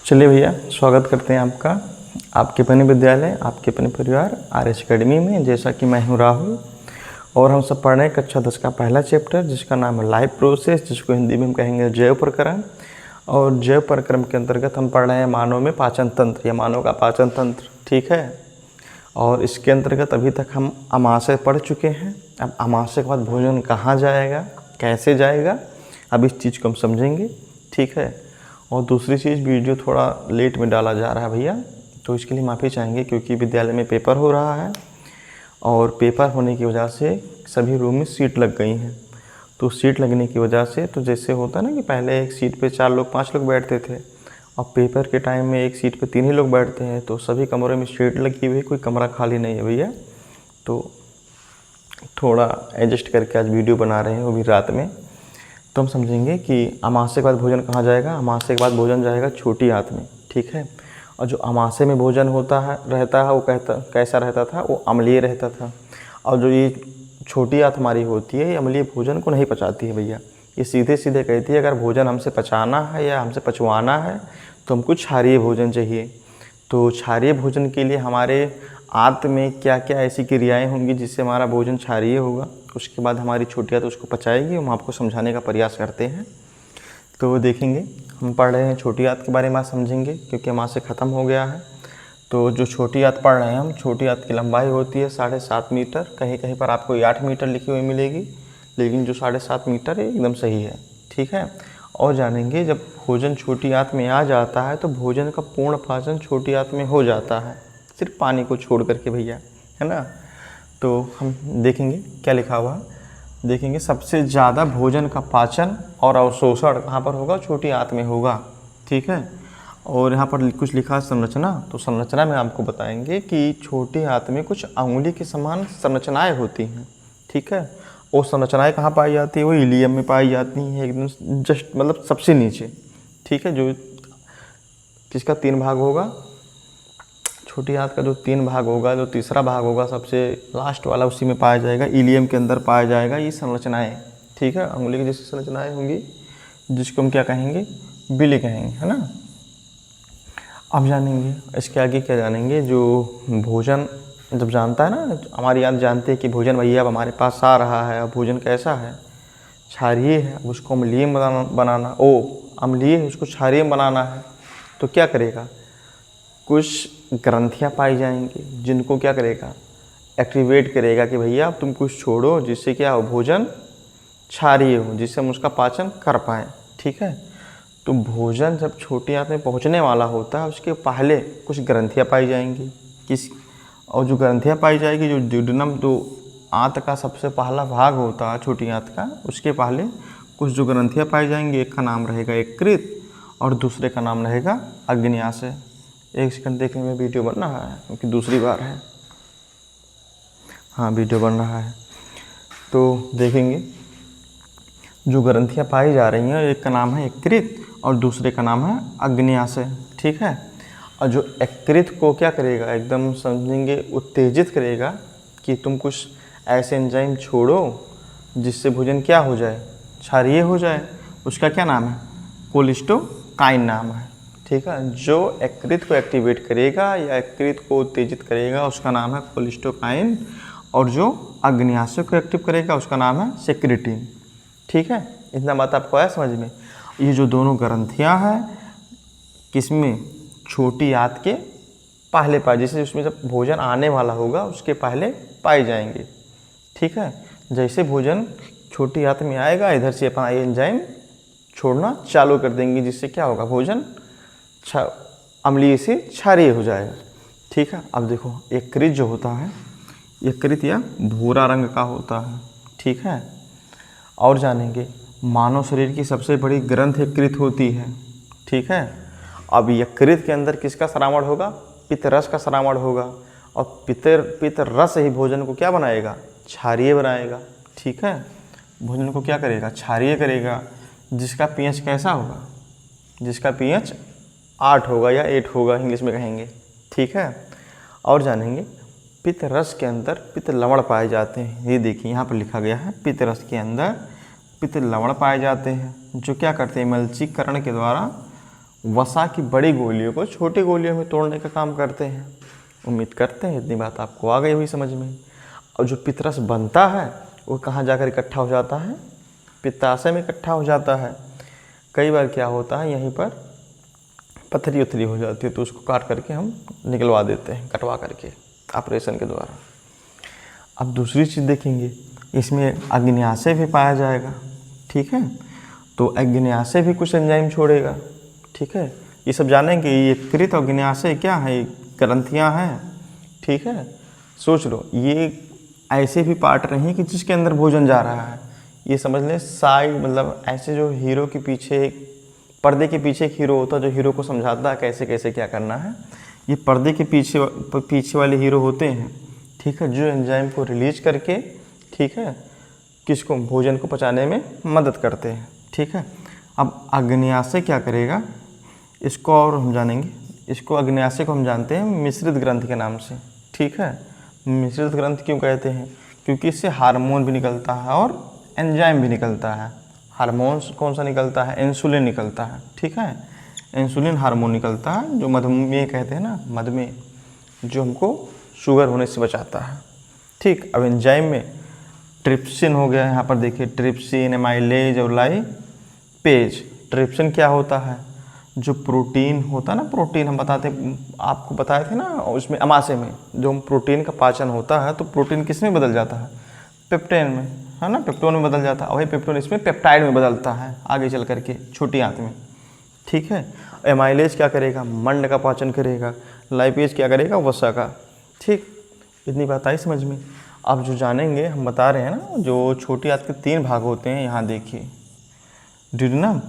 चलिए भैया, स्वागत करते हैं आपका आपके अपने विद्यालय, आपके अपने परिवार RS अकेडमी में। जैसा कि मैं हूं राहुल और हम सब पढ़ रहे हैं कक्षा 10 का पहला चैप्टर, जिसका नाम है लाइफ प्रोसेस, जिसको हिंदी में हम कहेंगे जैव प्रक्रम। और जैव प्रक्रम के अंतर्गत हम पढ़ रहे हैं मानव में पाचन तंत्र या मानव का पाचन तंत्र। ठीक है। और इसके अंतर्गत अभी तक हम आमाशय पढ़ चुके हैं। अब आमाशय के बाद भोजन कहाँ जाएगा, कैसे जाएगा, अब इस चीज़ को हम समझेंगे। ठीक है। और दूसरी चीज़, वीडियो थोड़ा लेट में डाला जा रहा है भैया, तो इसके लिए माफ़ी चाहेंगे, क्योंकि विद्यालय में पेपर हो रहा है और पेपर होने की वजह से सभी रूम में सीट लग गई हैं। तो सीट लगने की वजह से, तो जैसे होता है ना कि पहले एक सीट पे 4 लोग 5 लोग बैठते थे, और पेपर के टाइम में एक सीट पे 3 ही लोग बैठते हैं। तो सभी कमरों में सीट लगी हुई है, कोई कमरा खाली नहीं है भैया। तो थोड़ा एडजस्ट करके आज वीडियो बना रहे हैं, वो भी रात में। तो हम समझेंगे कि अमाशय के बाद भोजन कहाँ जाएगा। अमाशय के बाद भोजन जाएगा छोटी आंत में। ठीक है। और जो अमाशय में भोजन होता है रहता है, वो कैसा रहता था, वो अम्लीय रहता था। और जो ये छोटी आंत हमारी होती है, ये अम्लीय भोजन को नहीं पचाती है भैया। ये सीधे सीधे कहती है अगर भोजन हमसे पचाना है या हमसे पचवाना है तो हमको क्षारीय भोजन चाहिए। तो क्षारीय भोजन के लिए हमारे आंत में क्या क्या ऐसी क्रियाएं होंगी जिससे हमारा भोजन क्षारीय होगा, उसके बाद हमारी छोटी आंत उसको पचाएगी। हम आपको समझाने का प्रयास करते हैं। तो देखेंगे, हम पढ़ रहे हैं छोटी आंत के बारे में आज समझेंगे, क्योंकि अमाशय ख़त्म हो गया है। तो जो छोटी आंत पढ़ रहे हैं हम, छोटी आंत की लंबाई होती है 7.5 मीटर। कहीं कहीं पर आपको 8 मीटर लिखी हुई मिलेगी, लेकिन जो 7.5 मीटर है एकदम सही है। ठीक है। और जानेंगे, जब भोजन छोटी आंत में आ जाता है तो भोजन का पूर्ण पाचन छोटी आंत में हो जाता है, सिर्फ पानी को छोड़ करके भैया, है ना। तो हम देखेंगे क्या लिखा हुआ है। देखेंगे सबसे ज़्यादा भोजन का पाचन और अवशोषण कहाँ पर होगा, छोटी आंत में होगा। ठीक है। और यहाँ पर कुछ लिखा है संरचना। तो संरचना में आपको बताएंगे कि छोटी आंत में कुछ अंगुली के समान संरचनाएं होती हैं। ठीक है। वो संरचनाएं कहाँ पाई जाती है, वो इलियम में पाई जाती हैं, एकदम जस्ट मतलब सबसे नीचे। ठीक है। जो जिसका 3 भाग होगा, छोटी आंत का जो 3 भाग होगा, जो तीसरा भाग होगा सबसे लास्ट वाला, उसी में पाया जाएगा, इलियम के अंदर पाया जाएगा ये संरचनाएं। ठीक है। अंगुली की जैसी संरचनाएं होंगी, जिसको हम क्या कहेंगे, बिली कहेंगे, है ना। अब जानेंगे इसके आगे क्या जानेंगे। जो भोजन जब जानता है ना, हमारी आंत जानते हैं कि भोजन भैया अब हमारे पास आ रहा है। अब भोजन कैसा है, क्षारीय है। अब उसको अम्लीय बनाना अम्लीय है, उसको क्षारीय बनाना है। तो क्या करेगा, कुछ ग्रंथियाँ पाई जाएंगी, जिनको क्या करेगा, एक्टिवेट करेगा कि भैया अब तुम कुछ छोड़ो, जिससे क्या हो, भोजन क्षारीय हो, जिससे हम उसका पाचन कर पाएँ। ठीक है। तो भोजन जब छोटी आंत में पहुंचने वाला होता है, उसके पहले कुछ ग्रंथियां पाई जाएंगी। और जो ग्रंथियां पाई जाएगी, जो ड्यूडेनम, जो आंत का सबसे पहला भाग होता है छोटी आंत का, उसके पहले कुछ जो ग्रंथियां पाई जाएंगी, एक का नाम रहेगा यकृत और दूसरे का नाम रहेगा अग्न्याशय। एक सेकंड देखने में, वीडियो बन रहा है क्योंकि दूसरी बार है। हाँ, वीडियो बन रहा है। तो देखेंगे जो ग्रंथियाँ पाई जा रही हैं, एक का नाम है यकृत और दूसरे का नाम है अग्न्याशय। ठीक है। और जो यकृत को क्या करेगा, एकदम समझेंगे, उत्तेजित करेगा कि तुम कुछ ऐसे एंजाइम छोड़ो जिससे भोजन क्या हो जाए, क्षारीय हो जाए। उसका क्या नाम है, कोलिस्टोकाइन नाम है। ठीक है। जो यकृत को एक्टिवेट करेगा या यकृत को उत्तेजित करेगा, उसका नाम है कोलिस्टोकाइन। और जो अग्न्याशय को एक्टिव करेगा, उसका नाम है सेक्रेटिन। ठीक है। इतना बात आपको आया समझ में। ये जो दोनों ग्रंथियां हैं, किसमें, छोटी आंत के पहले पाए, जैसे उसमें जब भोजन आने वाला होगा उसके पहले पाए जाएंगे। ठीक है। जैसे भोजन छोटी आंत में आएगा, इधर से अपना एंजाइम छोड़ना चालू कर देंगे, जिससे क्या होगा, भोजन अम्लीय से क्षारीय हो जाएगा। ठीक है। अब देखो, यकृत जो होता है, यकृत या भूरा रंग का होता है। ठीक है। और जानेंगे, मानव शरीर की सबसे बड़ी ग्रंथ यकृत होती है। ठीक है। अब यकृत के अंदर किसका श्रावण होगा, पित्त रस का श्रावण होगा। और पित्त रस ही भोजन को क्या बनाएगा, क्षारीय बनाएगा। ठीक है। भोजन को क्या करेगा, क्षारीय करेगा, जिसका pH कैसा होगा, जिसका pH 8 होगा या 8 होगा, इंग्लिश में कहेंगे। ठीक है। और जानेंगे, पित्त रस के अंदर पित्त लवण पाए जाते हैं। ये देखिए यहाँ पर लिखा गया है, पित्त रस के अंदर पित्त लवण पाए जाते हैं, जो क्या करते हैं, मलचीकरण के द्वारा वसा की बड़ी गोलियों को छोटी गोलियों में तोड़ने का काम करते हैं। उम्मीद करते हैं इतनी बात आपको आ गई हुई समझ में। और जो पित्तरस बनता है वो कहाँ जाकर इकट्ठा हो जाता है? पित्ताशय में इकट्ठा हो जाता है। कई बार क्या होता है, यहीं पर पथरी उथरी हो जाती है तो उसको काट करके हम निकलवा देते हैं, कटवा करके ऑपरेशन के द्वारा। अब दूसरी चीज़ देखेंगे, इसमें अग्न्याशय भी पाया जाएगा। ठीक है, तो अग्न्याशय भी कुछ एंजाइम छोड़ेगा। ठीक है, ये सब जानेंगे। ये यकृत और अग्न्याशय क्या है? ग्रंथियाँ हैं। ठीक है, सोच लो, ये ऐसे भी पार्ट नहीं कि जिसके अंदर भोजन जा रहा है। ये समझ लें साइड, मतलब ऐसे जो हीरो के पीछे, पर्दे के पीछे एक हीरो होता है जो हीरो को समझाता है कैसे कैसे क्या करना है। ये पर्दे के पीछे वाले हीरो होते हैं। ठीक है, जो एंजाइम को रिलीज करके, ठीक है, किसको, भोजन को पचाने में मदद करते हैं। ठीक है, अब अग्न्याशय क्या करेगा इसको और हम जानेंगे। इसको अग्न्याशय को हम जानते हैं मिश्रित ग्रंथि के नाम से। ठीक है, मिश्रित ग्रंथि क्यों कहते हैं? क्योंकि इससे हार्मोन भी निकलता है और एंजाइम भी निकलता है। हार्मोन कौन सा निकलता है? इंसुलिन निकलता है। ठीक है, इंसुलिन हार्मोन निकलता है जो मधुमेह कहते हैं ना, मधुमेह, जो हमको शुगर होने से बचाता है। ठीक, अब एंजाइम में ट्रिप्सिन हो गया, यहाँ पर देखिए ट्रिप्सिन, एमाइलेज और लाइपेज। ट्रिप्सिन क्या होता है? जो प्रोटीन होता है ना, प्रोटीन हम बताते, आपको बताए थे ना उसमें अमाशय में जो प्रोटीन का पाचन होता है, तो प्रोटीन किस में बदल जाता है? पेप्टेन में, है ना, पेप्टोन में बदल जाता है। वही पेप्टोन इसमें पेप्टाइड में बदलता है आगे चल करके छोटी आंत में। ठीक है, एमाइलेज क्या करेगा? मंड का पाचन करेगा। लाइपेज क्या करेगा? वसा का। ठीक, इतनी बात आई समझ में। अब जो जानेंगे, हम बता रहे हैं ना, जो छोटी आंत के 3 भाग होते हैं, यहाँ देखिए, ड्यूडेनम,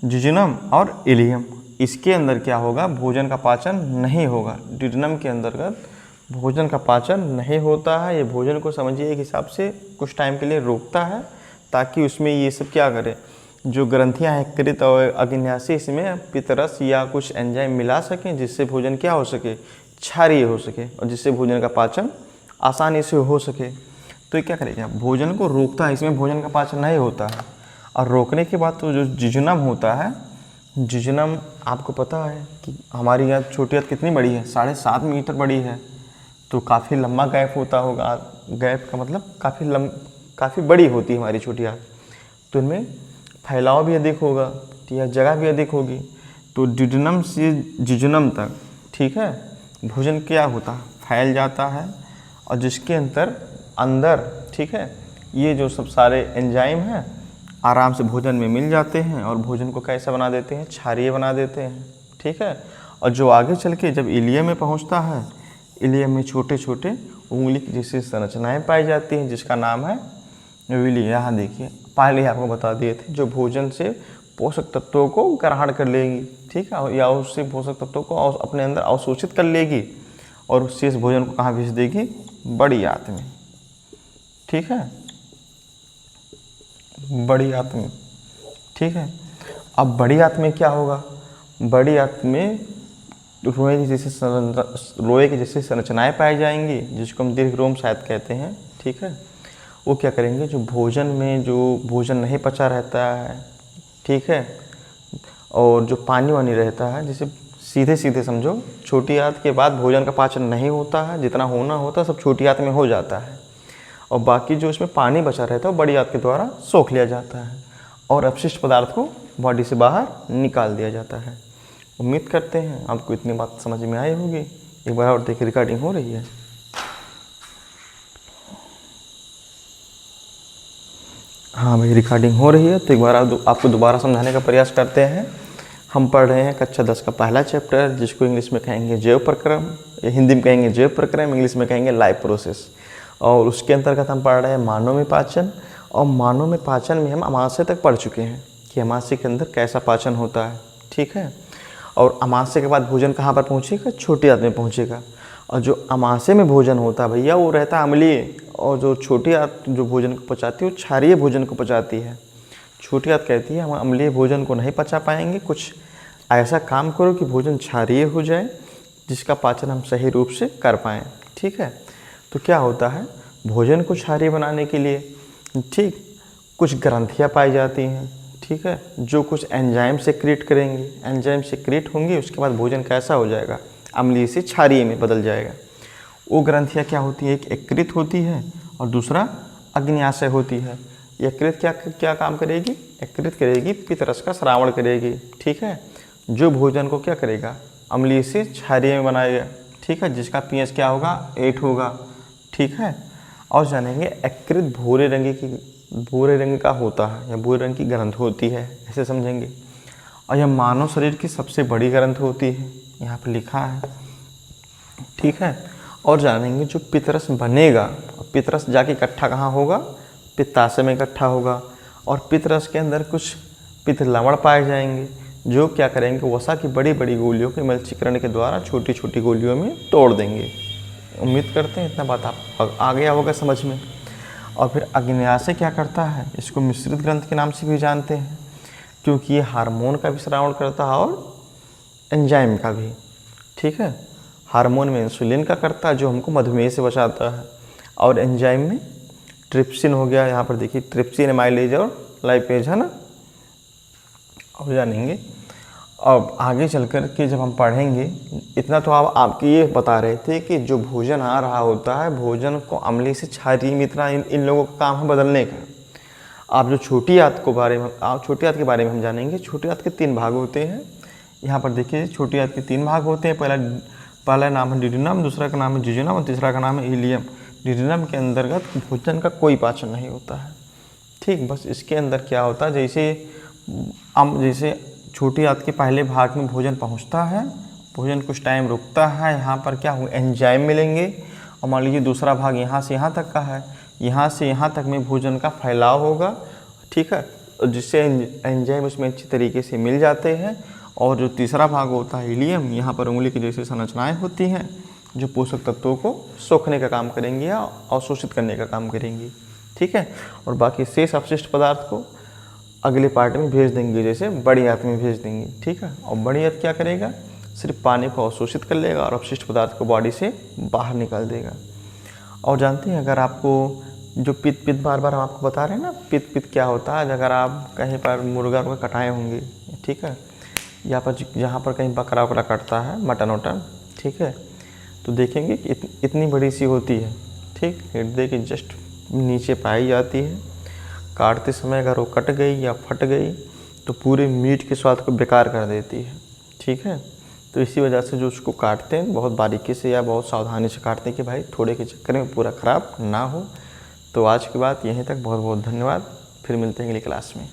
जिजुनम और इलियम। इसके अंदर क्या होगा? भोजन का पाचन नहीं होगा। ड्यूडेनम के अंतर्गत भोजन का पाचन नहीं होता है। ये भोजन को समझिए एक हिसाब से कुछ टाइम के लिए रोकता है, ताकि उसमें ये सब क्या करे, जो ग्रंथियां हैं यकृत और अग्न्याशय, इसमें पित्तरस या कुछ एंजाइम मिला सकें, जिससे भोजन क्या हो सके, क्षारीय हो सके, और जिससे भोजन का पाचन आसानी से हो सके। तो ये क्या करेगा? भोजन को रोकता है, इसमें भोजन का पाचन नहीं होता है। और रोकने के बाद तो जो जिजुनम होता है, जिजुनम आपको पता है कि हमारी यहाँ छोटी आंत कितनी बड़ी है? 7.5 मीटर बड़ी है। तो काफ़ी लंबा गैप होता होगा। गैप का मतलब काफ़ी बड़ी होती है हमारी छोटी आंत, तो इनमें फैलाव भी अधिक होगा, या जगह भी अधिक होगी। तो ड्यूडेनम से जिजुनम तक, ठीक है, भोजन क्या होता है? फैल जाता है, और जिसके अंदर, ठीक है, ये जो सब सारे एंजाइम हैं आराम से भोजन में मिल जाते हैं, और भोजन को कैसा बना देते हैं? क्षारीय बना देते हैं। ठीक है, और जो आगे चल के जब इलियम में पहुंचता है, इलियम में छोटे छोटे उंगली की जैसी संरचनाएं पाई जाती हैं, जिसका नाम है विली। यहाँ देखिए, पहले ही आपको बता दिए थे, जो भोजन से पोषक तत्वों को ग्रहण कर लेगी, ठीक है, या उससे पोषक तत्वों को अपने अंदर अवशोषित कर लेगी, और उस शेष भोजन को कहाँ भेज देगी? बड़ी आंत में। ठीक है, बड़ी आंत में। ठीक है, अब बड़ी आंत में क्या होगा? बड़ी आंत में रोए की जैसे संरचनाएं पाई जाएंगी, जिसको हम दीर्घरोम शायद कहते हैं। ठीक है, वो क्या करेंगे? जो भोजन में जो भोजन नहीं पचा रहता है, ठीक है, और जो पानी वानी रहता है, जैसे सीधे सीधे समझो, छोटी आंत के बाद भोजन का पाचन नहीं होता है, जितना होना होता है सब छोटी आंत में हो जाता है, और बाकी जो इसमें पानी बचा रहता है वो बड़ी आंत के द्वारा सोख लिया जाता है, और अपशिष्ट पदार्थ को बॉडी से बाहर निकाल दिया जाता है। उम्मीद करते हैं आपको इतनी बात समझ में आई होगी। एक बार और देखिए, रिकॉर्डिंग हो रही है। हाँ भाई, रिकॉर्डिंग हो रही है, तो एक बार आपको दोबारा समझाने का प्रयास करते हैं। हम पढ़ रहे हैं कक्षा 10 का पहला चैप्टर, जिसको इंग्लिश में कहेंगे जैव प्रक्रम, हिंदी में कहेंगे जैव प्रक्रम, इंग्लिश में कहेंगे लाइफ प्रोसेस। और उसके अंतर्गत हम पढ़ रहे हैं मानव में पाचन, और मानव में पाचन में हम अमाशय तक पढ़ चुके हैं कि अमाशय के अंदर कैसा पाचन होता है। ठीक है, और अमाशय के बाद भोजन कहाँ पर पहुँचेगा? छोटी आंत में पहुँचेगा। और जो अमाशय में भोजन होता है भैया, वो रहता है अम्लीय, और जो छोटी आंत जो भोजन को पचाती है वो क्षारीय भोजन को पचाती है। छोटी आंत कहती है हम अम्लीय भोजन को नहीं पचा पाएंगे, कुछ ऐसा काम करो कि भोजन क्षारीय हो जाए, जिसका पाचन हम सही रूप से कर पाएँ। ठीक है, तो क्या होता है, भोजन को क्षारीय बनाने के लिए, ठीक, कुछ ग्रंथियाँ पाई जाती हैं। ठीक है, जो कुछ एंजाइम सेक्रेट करेंगे, एंजाइम सेक्रेट होंगे, उसके बाद भोजन कैसा हो जाएगा, अम्लीय से क्षारीय में बदल जाएगा। वो ग्रंथियाँ क्या होती है, एक यकृत होती है और दूसरा अग्न्याशय होती है। यकृत क्या क्या काम करेगी, यकृत करेगी पित्तरस का श्रावण करेगी, ठीक है, जो भोजन को क्या करेगा, अम्लीय से क्षारीय में बनाएगा, ठीक है, जिसका पीएच क्या होगा, 8 होगा, ठीक है। और जानेंगे यकृत भूरे रंग का होता है या भूरे रंग की ग्रंथ होती है, ऐसे समझेंगे। और यह मानव शरीर की सबसे बड़ी ग्रंथ होती है, यहाँ पर लिखा है, ठीक है। और जानेंगे जो पित्तरस बनेगा, पित्तरस जाके इकट्ठा कहाँ होगा, पित्ताशय में इकट्ठा होगा। और पित्तरस के अंदर कुछ पित्त लवण पाए जाएंगे जो क्या करेंगे, वसा की बड़ी बड़ी गोलियों के मलचीकरण के द्वारा छोटी छोटी गोलियों में तोड़ देंगे। उम्मीद करते हैं इतना बात आप आ गया होगा समझ में। और फिर अग्न्याशय क्या करता है, इसको मिश्रित ग्रंथ के नाम से भी जानते हैं, क्योंकि ये हार्मोन का भी श्रावण करता है और एंजाइम का भी, ठीक है। हार्मोन में इंसुलिन का करता है जो हमको मधुमेह से बचाता है, और एंजाइम में ट्रिप्सिन हो गया, यहाँ पर देखिए ट्रिप्सिन, एमाइलेज और लाइपेज, है ना। अब जानेंगे, अब आगे चल कर के जब हम पढ़ेंगे, इतना तो आप आपके ये बता रहे थे कि जो भोजन आ रहा होता है, भोजन को अम्लीय से क्षारीय में, इतना इन लोगों का काम है बदलने का। आप जो छोटी आंत के बारे में हम जानेंगे। छोटी आंत के 3 भाग होते हैं, यहाँ पर देखिए छोटी आंत के 3 भाग होते हैं। पहला नाम है डिड्यूनम, दूसरा का नाम है जिजुनम और तीसरा का नाम है इलियम। डिड्यूनम के अंतर्गत भोजन का कोई पाचन नहीं होता है, ठीक। बस इसके अंदर क्या होता है, जैसे छोटी आंत के पहले भाग में भोजन पहुंचता है, भोजन कुछ टाइम रुकता है, यहाँ पर क्या होगा, एंजाइम मिलेंगे। और मान लीजिए दूसरा भाग यहाँ से यहाँ तक का है, यहाँ से यहाँ तक में भोजन का फैलाव होगा, ठीक है, जिससे एंजाइम उसमें अच्छी तरीके से मिल जाते हैं। और जो तीसरा भाग होता है इलियम, यहाँ पर उंगली की जैसे संरचनाएँ होती हैं जो पोषक तत्वों को सोखने का काम करेंगी या अवशोषित करने का काम करेंगी, ठीक है। और बाकी शेष अपशिष्ट पदार्थ को अगले पार्ट में भेज देंगे, जैसे बड़ी आंत में भेज देंगे, ठीक है। और बड़ी आंत क्या करेगा, सिर्फ पानी को अवशोषित कर लेगा और अपशिष्ट पदार्थ को बॉडी से बाहर निकाल देगा। और जानते हैं, अगर आपको जो पित्त बार बार हम आपको बता रहे हैं ना, पित्त क्या होता है, अगर आप कहीं पर मुर्गा को कटाए होंगे, ठीक है, या पर जहाँ पर कहीं बकरा वकरा कटता है, मटन वटन, ठीक है, तो देखेंगे कि इतनी बड़ी सी होती है, ठीक, हृदय के जस्ट नीचे पाई जाती है। काटते समय अगर वो कट गई या फट गई तो पूरे मीट के स्वाद को बेकार कर देती है, ठीक है। तो इसी वजह से जो उसको काटते हैं बहुत बारीकी से या बहुत सावधानी से काटते हैं कि भाई थोड़े के चक्कर में पूरा ख़राब ना हो। तो आज की बात यहीं तक, बहुत बहुत धन्यवाद, फिर मिलते हैं अगली क्लास में।